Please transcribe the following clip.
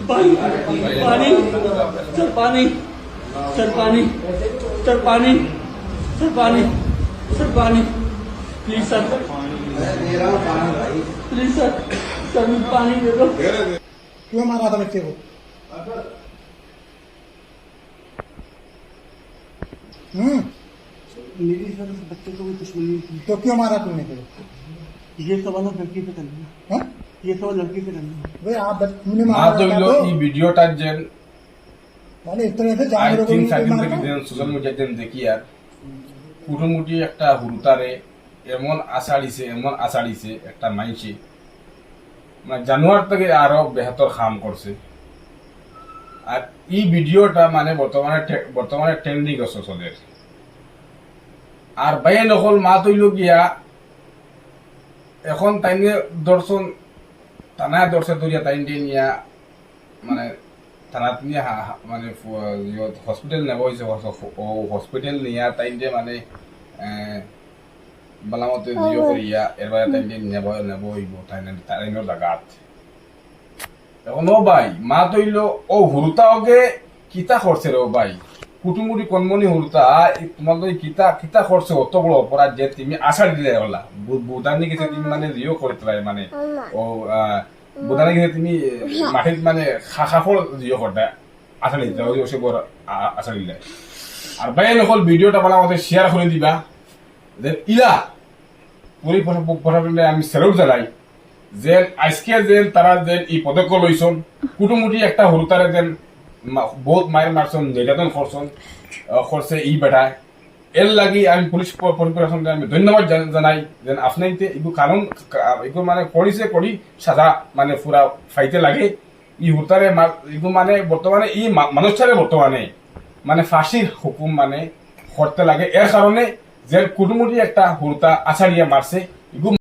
पानी पानी सर पानी सर पानी सर पानी सर पानी सर पानी please sir please sir sir मुझे पानी दे दो। क्यों मारा था बच्चे को? मेरी सर बच्चे को भी दुश्मनी थी। तो क्यों मारा तुमने फिर? ये सवाल लड़की से करना, हाँ? ये सवाल लड़की से करना। भाई आप तुमने मारा মাত্র হইলো এই ভিডিওটা যেন মানে एक तरह से আই जानवरों को থিঙ্ক भी সাইকেল मारता থেকে है। যেন সোশ্যাল মিডিয়া যেন দেখি আর কুটুমুটি একটা হুরুতারে এমন আষাড়িছে একটা মাইসি মানে জানুয়ার থেকে আরো বেহতর কাম করছে। আর এই ভিডিওটা মানে বর্তমানে ট্রেন্ডিং আছে সোদের। আর বাইরে নকল মা তৈল গিয়া এখন তাইনে দর্শন থানায় দর্শন তৈরিয়া তাইন নিয়া মানে থানাত নিয়ে মানে হসপিটাল নেব হয়েছে হসপিটাল নিয়া তাইন মানে বালামতে জিও করিয়া এরবারে তাইন নেব হইব তাইনের জাগাত। এখন ও ভাই মা তৈল ও হুরুতাওকে কিতা করছে রে ও ভাই কুটুমুটি কনমনি হুরুতা তোমার তো কিতা করছে অত বড় অপরাধ যে তুমি আশা দিলে হলা বুদানি গেছে তুমি মানে জিও করতে পারে মানে ও বুদানি গেছে তুমি মাটির মানে খাফল জিও করতে আশা দিতে ওই সে বড় আশা দিলে। আর ভাই নকল ভিডিওটা বলা আমাদের শেয়ার করে দিবা যে ইলা পুরি প্রশাসনে আমি স্যালুট জানাই যে আজকে যে তারা যে এই পদক্ষেপ লইছন কুটুমুটি একটা হুরুতারে যেন বহুত মায়ের মারছন নির্যাতন করছে ই বেটায় এর লাগি আমি পুলিশ প্রশাসনকে আমি ধন্যবাদ জানাই যে আপনাইতে এগুলো কারণ এগুলো মানে করি সাজা মানে পুরা ফাইতে লাগে ই হুরতারে এগুলো মানে বর্তমানে ই মানুষটারে বর্তমানে মানে ফাঁসির হুকুম মানে করতে লাগে এর কারণে যে কুটুমুটি একটা হুরতা আছাড়িয়া মারছে এগুলো